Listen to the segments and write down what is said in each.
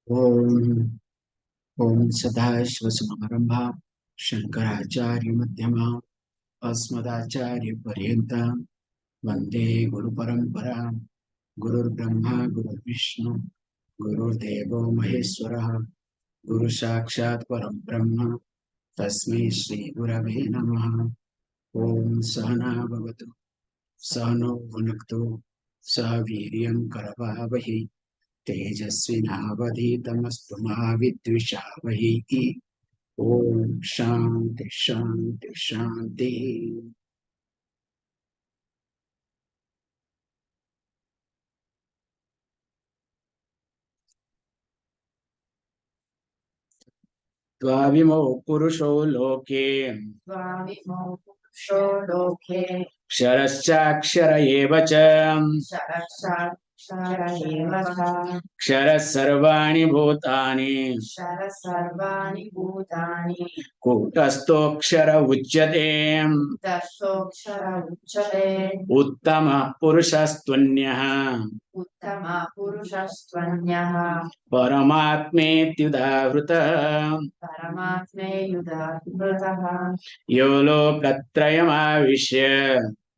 Om Om Sadashvasamaramabha Shankaracharya Madhyama Asmadacharya Paryantam Vande Guru Parampara Guru Brahma Guru Vishnu Guru Devo Maheswara Guru Sakshat Param Brahma Tasmai Shri Gurave Namaha Om Sahana Bhavatu Sahano Bhunaktu Sahaviryam Karavavahi तेजस्विनावधीतमस्तु मा विद्विषावहि ओम शांति शांति शांति द्वाविमौ पुरुषो लोके क्षरश्चाक्षर एव च क्षरः सर्वाणि भूतानि कूटस्थोऽक्षर उच्यते उत्तमः पुरुषस्त्वन्यः परमात्मेत्युदाहृतः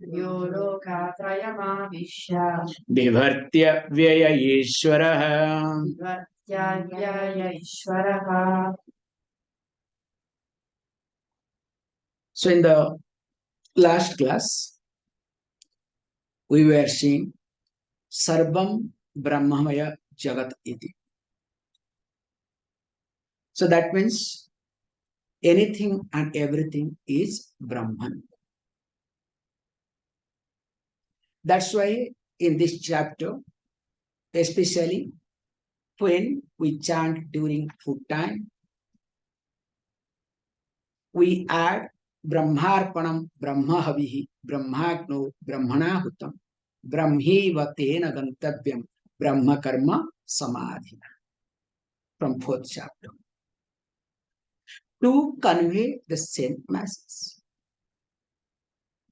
यो लोकत्रयमाविश्य बिभर्त्य व्यय ईश्वरः So in the last class, we were seeing Sarvam Brahmamaya Jagat iti. So that means anything and everything is Brahman. That's why in this chapter, especially when we chant during food time, we add Brahmarpanam Brahmahavihi Brahmagno Brahmanahutam Brahmiva Tena Gantavyam Brahma Karma Samadhina from fourth chapter to convey the same message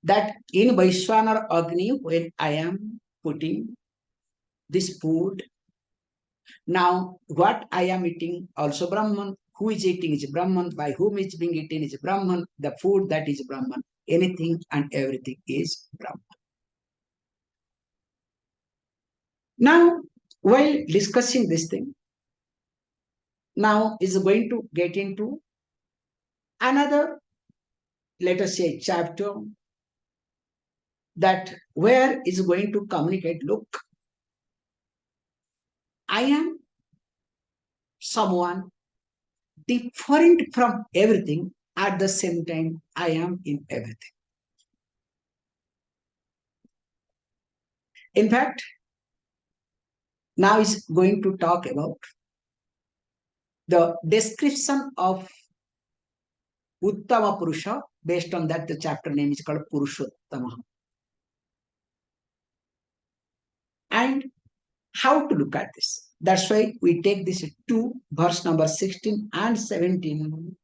that in Vaishwanar Agni, when I am putting this food, now what I am eating also Brahman, who is eating is Brahman, by whom is being eaten is Brahman, the food that is Brahman, anything and everything is Brahman. Now, while discussing this thing, now is going to get into another, let us say, chapter that where is going to communicate, look, I am someone different from everything, at the same time I am in everything. In fact, now is going to talk about the description of Uttama Purusha. Based on that, the chapter name is called Purushottama. And how to look at this? That's why we take this two, verse number 16 and 17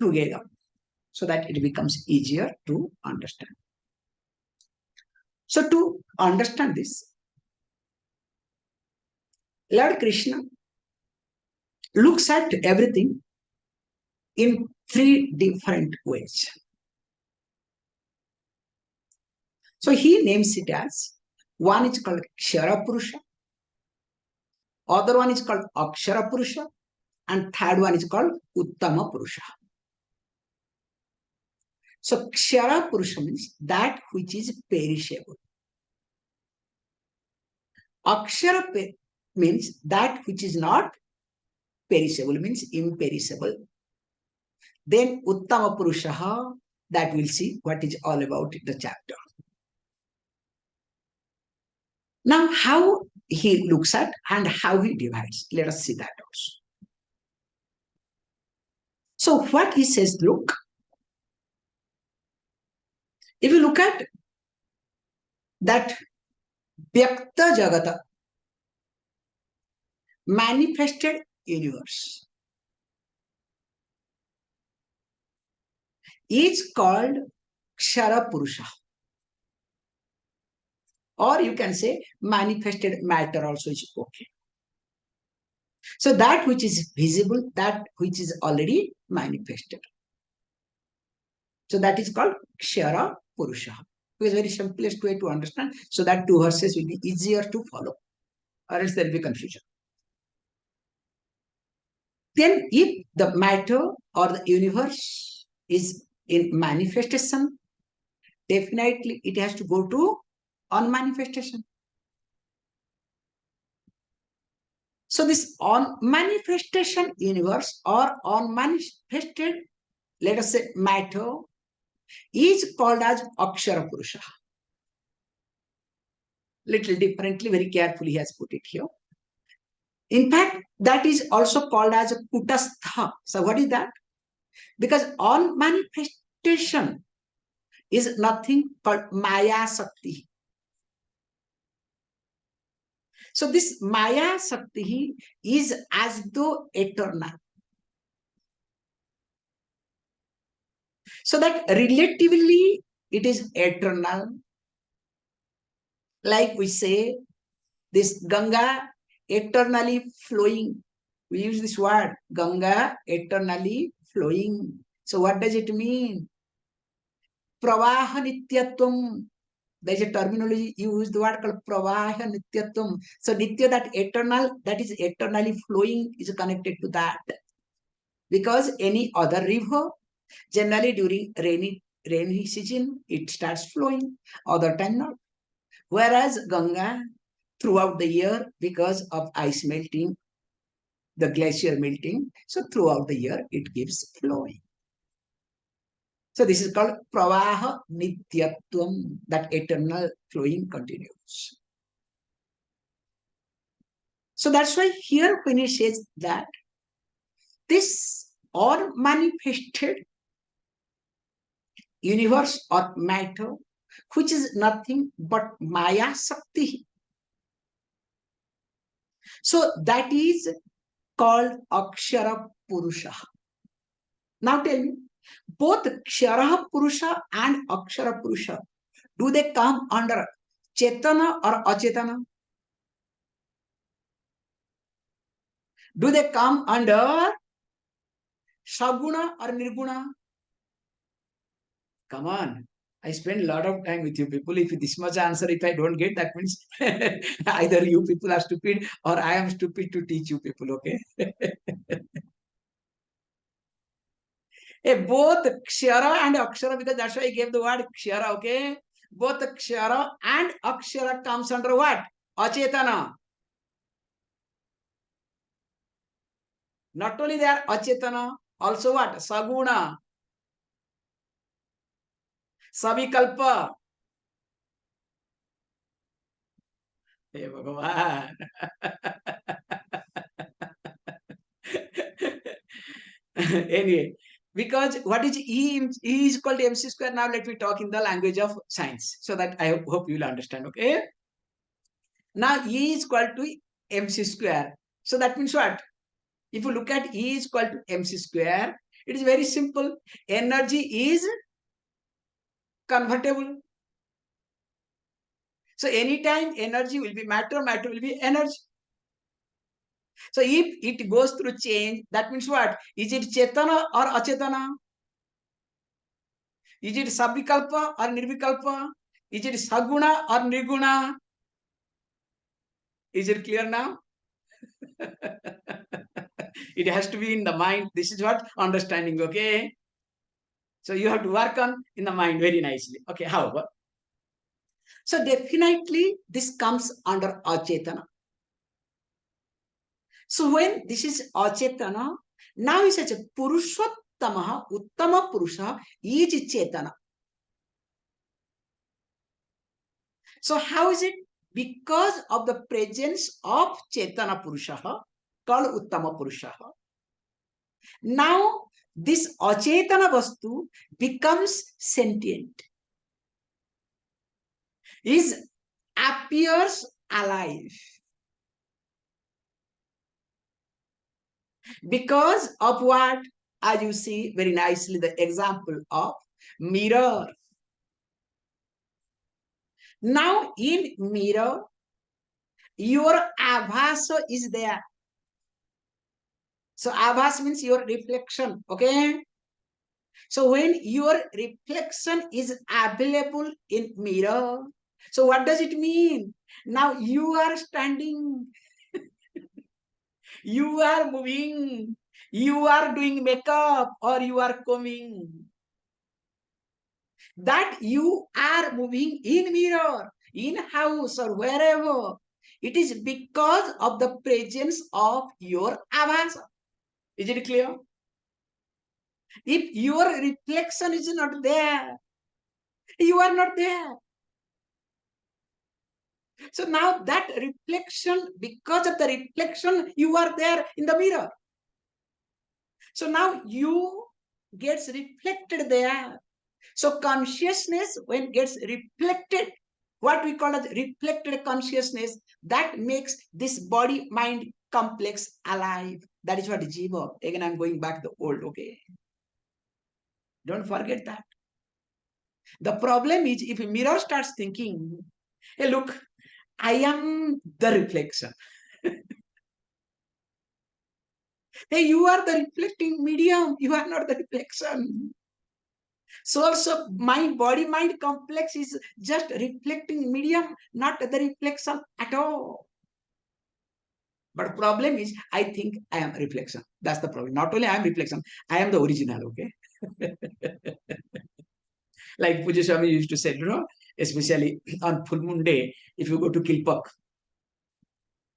together, so that it becomes easier to understand. So to understand this, Lord Krishna looks at everything in three different ways. So he names it as, one is called Kshara Purusha, other one is called Akshara Purusha, and third one is called Uttama Purusha. So Kshara Purusha means that which is perishable. Akshara means that which is not perishable, means imperishable. Then Uttama Purusha, that we'll see what is all about in the chapter. Now, how he looks at and how he divides, let us see that also. So what he says, look, if you look at that Vyakta Jagata, manifested universe, is called Kshara Purusha. Or you can say manifested matter also is okay. So that which is visible, that which is already manifested. So that is called Kshara Purusha. It is very simplest way to understand, so that two verses will be easier to follow, or else there will be confusion. Then if the matter or the universe is in manifestation, definitely it has to go to unmanifestation. So this unmanifestation universe or unmanifested, let us say, matter is called as Akshara Purusha. Little differently, very carefully he has put it here. In fact, that is also called as Kutastha. So what is that? Because all manifestation is nothing called Maya Sakti. So this Maya Sakti is as though eternal. So that relatively it is eternal. Like we say, this Ganga eternally flowing. We use this word, Ganga eternally flowing. So what does it mean? Pravaha nityatvam. There is a terminology used, the word called pravaha nityatvam. So nitya, that eternal, that is eternally flowing, is connected to that. Because any other river, generally during rainy season, it starts flowing, other time not. Whereas Ganga, throughout the year, because of ice melting, the glacier melting, so throughout the year, it keeps flowing. So this is called pravaha nityatvam, that eternal flowing continues. So that's why here when he says that this all manifested universe or matter, which is nothing but Maya Sakti. So that is called Akshara Purusha. Now tell me, both Kshara Purusha and Akshara Purusha, do they come under Chetana or Achetana? Do they come under Saguna or Nirguna? Come on. I spend a lot of time with you people. If this much answer, if I don't get, that means either you people are stupid or I am stupid to teach you people, okay? Both Kshara and Akshara, because that's why I gave the word Kshara, okay? Both Kshara and Akshara comes under what? Achetana. Not only they are Achetana, also what? Saguna, Savikalpa. Hey Bhagavan. Anyway, because what is E? E is equal to MC square. Now let me talk in the language of science so that I hope you will understand, okay? Now E is equal to MC square. So that means what? If you look at E is equal to MC square, it is very simple. Energy is convertible. So anytime energy will be matter, matter will be energy. So if it goes through change, that means what? Is it Chetana or Achetana? Is it Savikalpa or Nirvikalpa? Is it Saguna or Nirguna? Is it clear now? It has to be in the mind. This is what understanding, okay? So you have to work on in the mind very nicely. Okay, however. So definitely this comes under Achetana. So when this is Achetana, now it says Purushottama, Uttama Purusha is Chetana. So how is it? Because of the presence of Chetana Purusha called Uttama Purusha. Now this Achetana Vastu becomes sentient. Is appears alive. Because of what? As you see very nicely the example of mirror. Now in mirror, your avasa is there. So Abhas means your reflection. Okay. So when your reflection is available in mirror, so what does it mean? Now you are standing, you are moving, you are doing makeup or you are combing. That you are moving in mirror, in house or wherever. It is because of the presence of your avasa. Is it clear? If your reflection is not there, you are not there. So now that reflection, because of the reflection, you are there in the mirror. So now you gets reflected there. So consciousness, when gets reflected, what we call as reflected consciousness, that makes this body mind complex alive. That is what jiva. Again, I'm going back to the old, okay? Don't forget that. The problem is if a mirror starts thinking, hey, look, I am the reflection. Hey, you are the reflecting medium. You are not the reflection. So also my body mind complex is just reflecting medium, not the reflection at all. But problem is, I think I am reflection. That's the problem. Not only I am reflection, I am the original, okay? Like Puja Swami used to say, especially on full moon day, if you go to Kilpak,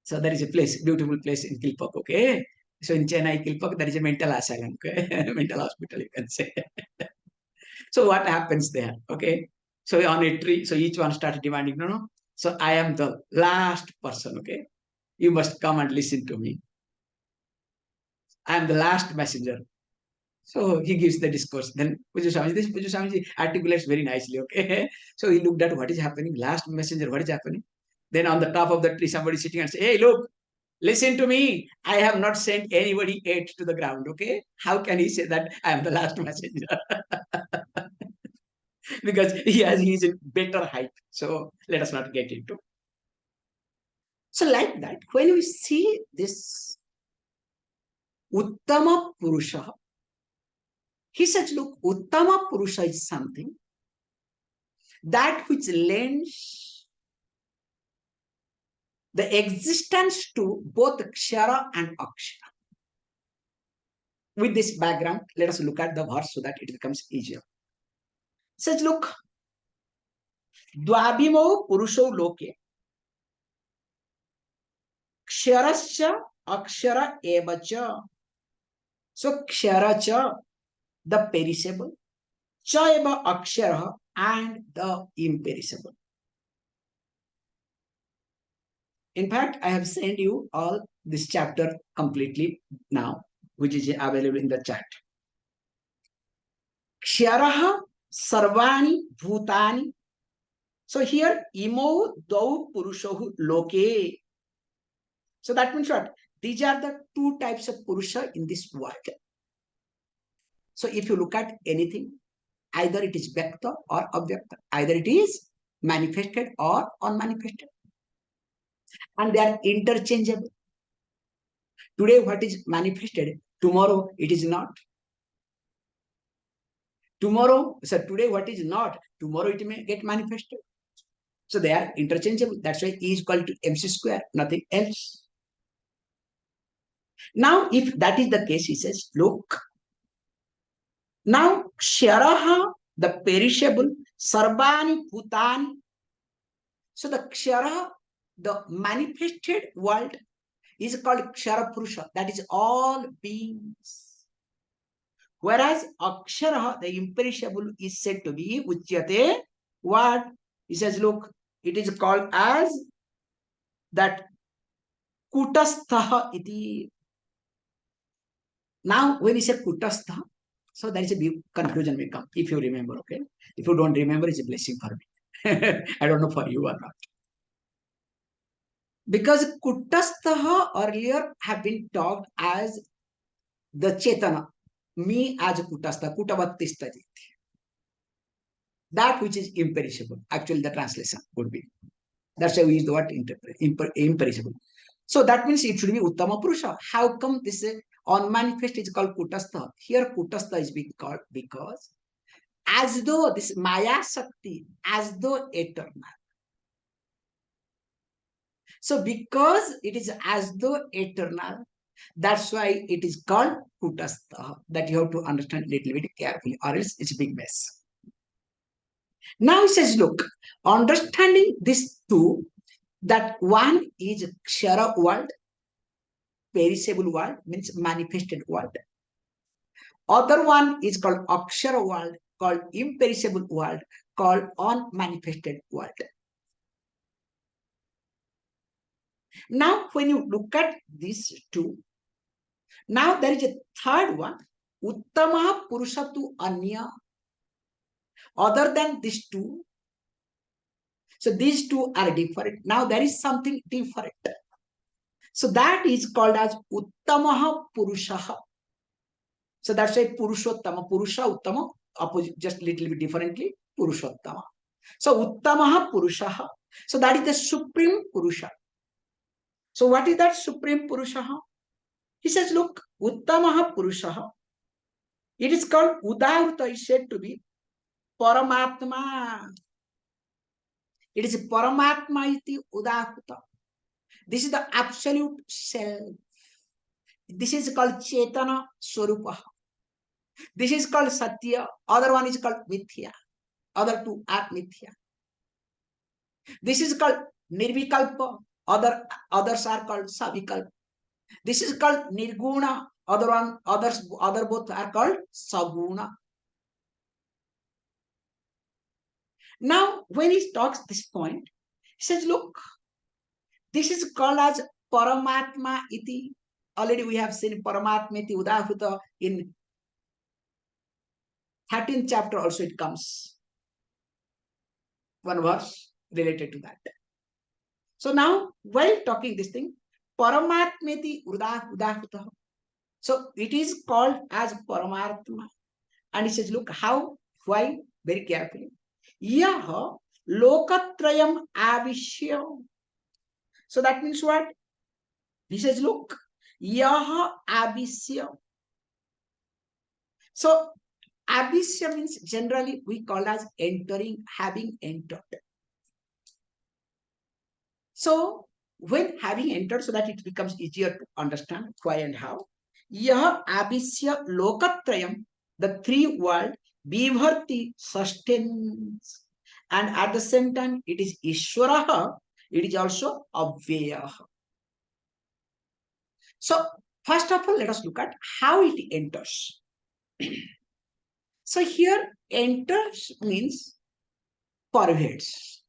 so there is a place, beautiful place in Kilpak, okay? So in Chennai, Kilpak, there is a mental asylum, okay? Mental hospital, you can say. So what happens there? Okay. So on a tree, so each one started demanding, no. So I am the last person. Okay. You must come and listen to me. I am the last messenger. So he gives the discourse. Then Puja Swamiji articulates very nicely. Okay. So he looked at what is happening. Last messenger, what is happening? Then on the top of the tree, somebody sitting and say, hey, look, listen to me. I have not sent anybody yet to the ground. Okay. How can he say that I am the last messenger? Because he is in better height. So let us not get into. So like that, when we see this Uttama Purusha, he says, look, Uttama Purusha is something that which lends the existence to both Kshara and Akshara. With this background, let us look at the verse so that it becomes easier. It says, look, Dvabhimo Purusho Loke Ksharascha Akshara Evacha. So Ksharacha, the perishable, Chayava Akshara, and the imperishable. In fact, I have sent you all this chapter completely now, which is available in the chat. Ksharaha Sarvani Bhutani. So here, Imo Dau Purushohu Loke. So that means what? These are the two types of Purusha in this world. So if you look at anything, either it is Vyakta or Avyakta, either it is manifested or unmanifested. And they are interchangeable. Today, what is manifested, tomorrow it is not. Tomorrow, so today what is not, tomorrow it may get manifested. So they are interchangeable. That's why E is equal to MC square, nothing else. Now, if that is the case, he says, look, now Ksharaha, the perishable, Sarvani Bhutani. So the Kshara, the manifested world, is called Kshara Purusha. That is all beings. Whereas Akshara, the imperishable, is said to be Uchyate. What? He says, look, it is called as that Kutastha iti. Now, when he said Kutastha, so there is a big confusion may come, if you remember, okay? If you don't remember, it's a blessing for me. I don't know for you or not. Because Kutastha earlier have been talked as the Chetana, me as a Kutastha, Kutavattisthati. That which is imperishable. Actually, the translation would be. That's why we use the word imperishable. So that means it should be Uttama Purusha. How come this unmanifested is called Kutastha. Here Kutastha is being called because as though this Maya Shakti, as though eternal. So because it is as though eternal, that's why it is called Kutastha. That you have to understand a little bit carefully, or else it's a big mess. Now he says, look, understanding this two, that one is Kshara world, perishable world, means manifested world. Other one is called Akshara world, called imperishable world, called unmanifested world. Now, when you look at these two, now there is a third one, Uttama Purushatu Anya. Other than these two, so these two are different. Now there is something different. So that is called as Uttamaha Purushaha. So that's why Purushottama, Purusha, Uttama, opposite, just little bit differently, Purushottama. So Uttamaha Purushaha. So that is the Supreme Purusha. So what is that Supreme Purushaha? He says, look, Uttamaha Purushaha. It is called Udahuta, is said to be Paramatma. It is Paramatma iti Udahuta. This is the absolute self. This is called Chetana Swarupa. This is called Satya. Other one is called Mithya. Other two are Mithya. This is called Nirvikalpa. Others are called Savikalpa. This is called Nirguna. Other both are called Saguna. Now, when he talks this point, he says, look, this is called as Paramatma iti. Already we have seen Paramatma iti Udahuta in 13th chapter also it comes. One verse related to that. So now, while talking this thing, Paramatma iti Udahuta. So it is called as Paramatma. And he says, look, how, why? Very carefully. Yaha Lokatrayam Avishya. So that means what? He says, look, Yaha Abhisya. So Abhisya means generally we call as entering, having entered. So when having entered, so that it becomes easier to understand why and how. Yaha Abhisya Lokatrayam, the three world, Bibharti sustains. And at the same time, it is Ishwaraha, it is also Avyayaha. So, first of all, let us look at how it enters. So, here enters means pervades.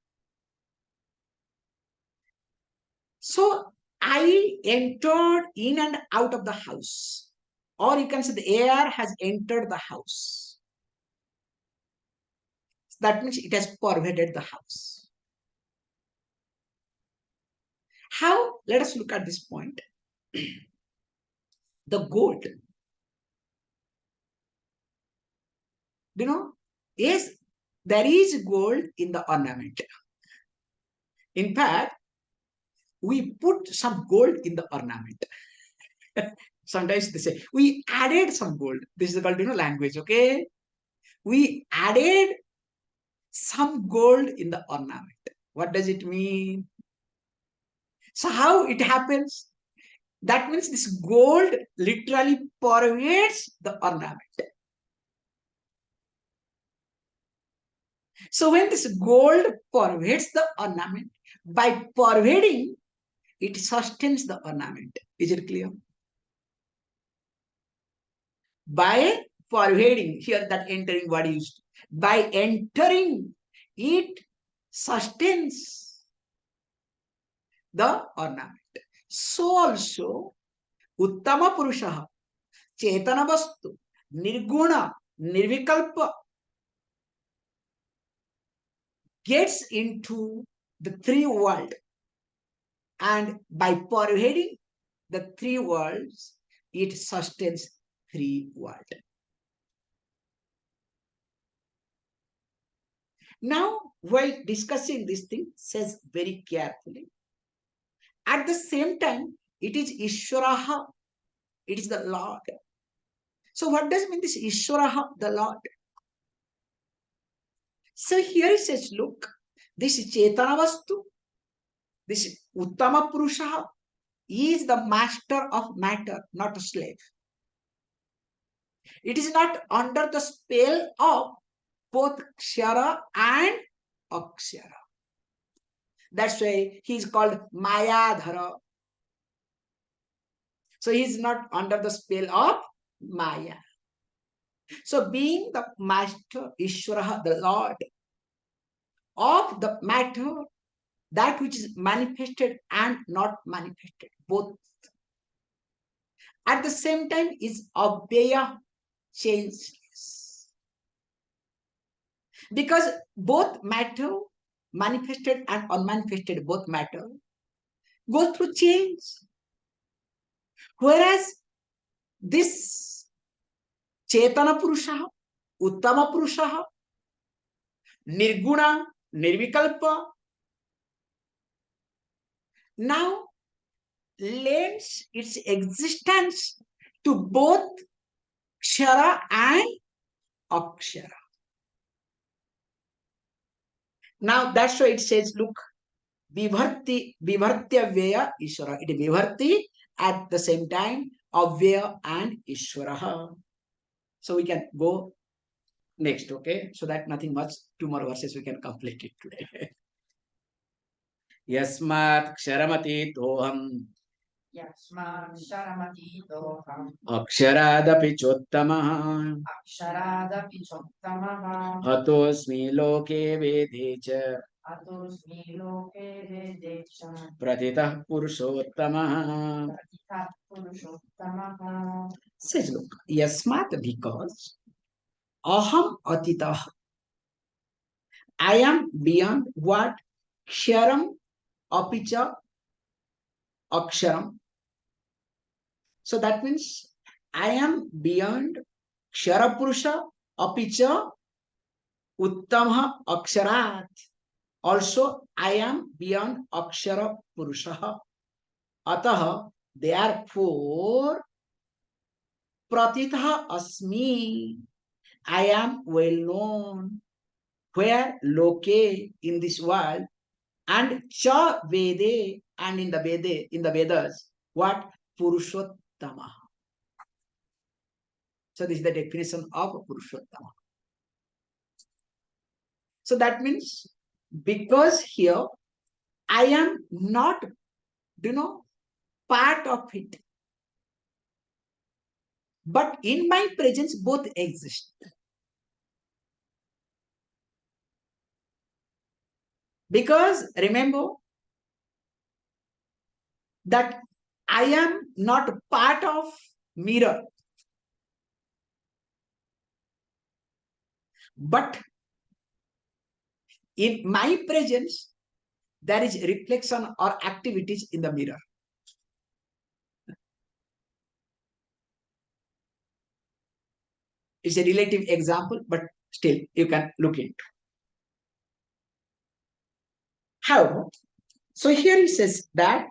So, I entered in and out of the house, or you can say the air has entered the house. That means it has pervaded the house. How? Let us look at this point. The gold. You know, yes, there is gold in the ornament. In fact, we put some gold in the ornament. Sometimes they say, we added some gold. This is called, language, okay? We added some gold in the ornament. What does it mean? So how it happens? That means this gold literally pervades the ornament. So when this gold pervades the ornament, by pervading, it sustains the ornament. Is it clear? By pervading, here that entering word used. By entering, it sustains the ornament. So also, Uttama Purushaha, Chetana Vastu, Nirguna, Nirvikalpa, gets into the three worlds, and by pervading the three worlds, it sustains three worlds. Now, while discussing this thing, says very carefully. At the same time, it is Ishwaraha. It is the Lord. So what does mean this Ishvara, the Lord? So here it says, look, this Chetana Vastu, this Uttama Purusha is the master of matter, not a slave. It is not under the spell of both Kshara and Akshara. That's why he is called Mayadhara. So he is not under the spell of Maya. So being the master, Ishvara, the Lord of the matter, that which is manifested and not manifested, both. At the same time is Abhyaya, changeless. Because both matter, manifested and unmanifested, both matter, go through change. Whereas this Chetana Purusha, Uttama Purusha, Nirguna, Nirvikalpa, now lends its existence to both Kshara and Akshara. Now that's why it says, look, Vibharti, Vibhartya Vyaya Ishvara. It is Vibharti at the same time Avyaya and Ishvara. So we can go next, okay? So that nothing much, 2 more verses we can complete it today. Yasmat Ksharamati Toham Aksharaadapi Chottamaha Atosmi Loke Vedecha Pratitah Purushottama. Says, look, Yasmat, because Aham Atitah, I am beyond what? Ksharam Apicha Aksharam. So that means I am beyond Kshara Purusha Apicha Uttama Aksharat. Also, I am beyond Akshara Purusha. Ataha, therefore, Pratitha Asmi, I am well known. Where? Loke, in this world, and Cha Vede, and in the Vedas, what? Purushottama. So this is the definition of Purushottama. So that means, because here I am not, part of it. But in my presence, both exist. Because remember that I am not part of mirror. But in my presence, there is reflection or activities in the mirror. It's a relative example, but still you can look into. However, so here he says that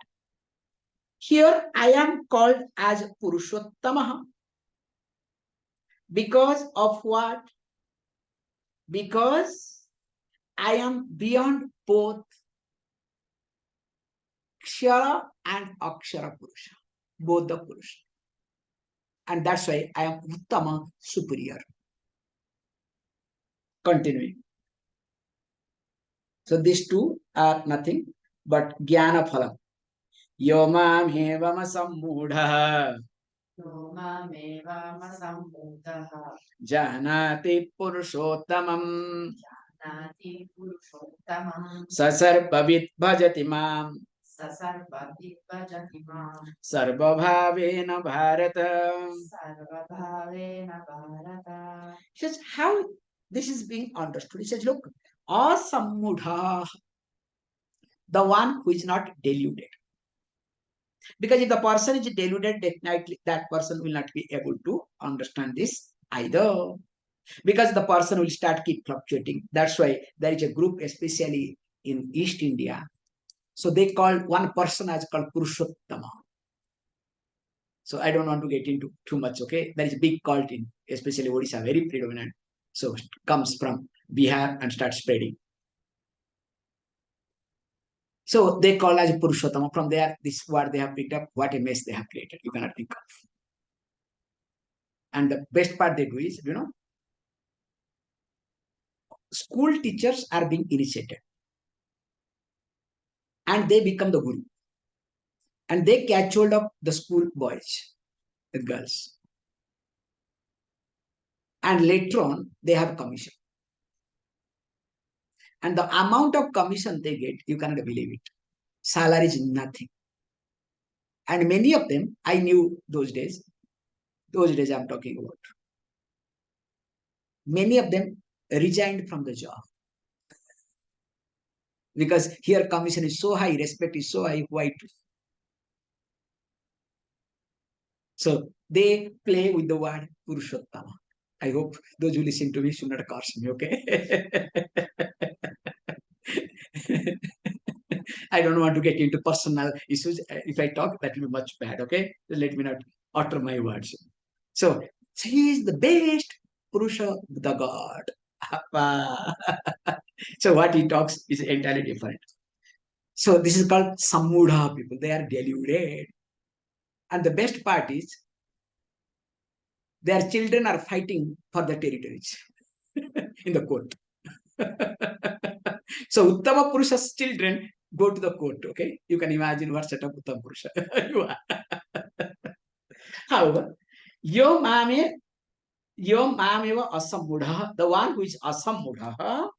here I am called as Purushottama. Because of what? Because I am beyond both Kshara and Akshara Purusha, both the Purusha. And that's why I am Uttama, superior. Continuing. So these two are nothing but Jnana Phalam. Yomam Hevam Sammudha Janati Purushottamam Sasarpavit Bhajati Mam Sarvabhavena Bharata. He says, how this is being understood? He says, look, asammudha, the one who is not deluded. Because if the person is deluded, definitely that person will not be able to understand this either. Because the person will start keep fluctuating. That's why there is a group, especially in East India. So they call one person as called Purushottama. So I don't want to get into too much, okay? There is a big cult in, especially Odisha, very predominant. So it comes from Bihar and starts spreading. So they call as Purushottama. From there, this word they have picked up, what a mess they have created. You cannot think of. And the best part they do is, school teachers are being initiated. And they become the guru. And they catch hold of the school boys, the girls. And later on, they have commission. And the amount of commission they get, you cannot believe it. Salary is nothing. And many of them, I knew those days I'm talking about. Many of them resigned from the job. Because here commission is so high, respect is so high, why? So they play with the word Purushottama. I hope those who listen to me should not curse me, okay? I don't want to get into personal issues. If I talk, that will be much bad, okay? Let me not utter my words. So he is the best Purusha, the God. So what he talks is entirely different. So this is called Sammudha people. They are deluded. And the best part is their children are fighting for the territories in the court. So Uttama Purusha's children go to the court, okay? You can imagine what set of Uttama Purusha you are. However, yo mameva asammudha, the one who is asammudha,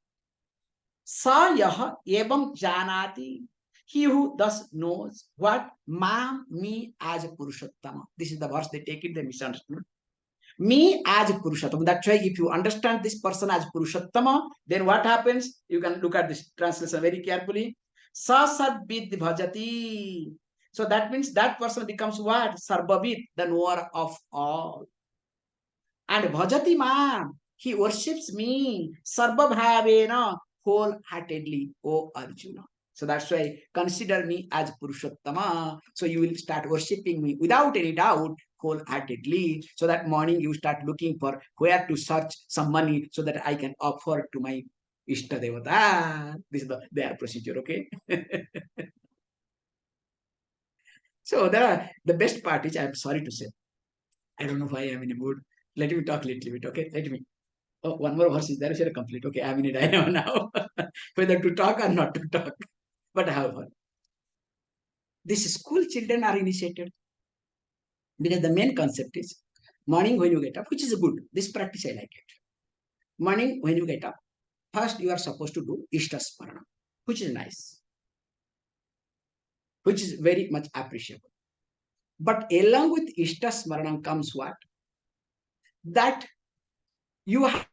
sa yaha evam janati, he who thus knows what me as a Purushottama. This is the verse they take it, they misunderstood. Me as Purushottama. That's why if you understand this person as Purushottama, then what happens? You can look at this translation very carefully. Sa sadvid bhajati. So that means that person becomes what? Sarvavid, the knower of all. And bhajati ma, he worships me. Sarva bhavena, wholeheartedly, O Arjuna. So that's why consider me as Purushottama. So you will start worshipping me without any doubt, wholeheartedly. So that morning you start looking for where to search some money so that I can offer to my Ishta Devata. This is their procedure, okay? So the best part is, I'm sorry to say, I don't know why I'm in a mood. Let me talk a little bit, okay? Let me. Oh, one more verse is there. Shall I complete? Okay, I'm in a dilemma now. Whether to talk or not to talk. But however, these school children are initiated. Because the main concept is morning when you get up, which is good. This practice I like it. Morning when you get up, first you are supposed to do Ishta Smarana, which is nice, which is very much appreciable. But along with Ishta Smarana comes what? That you have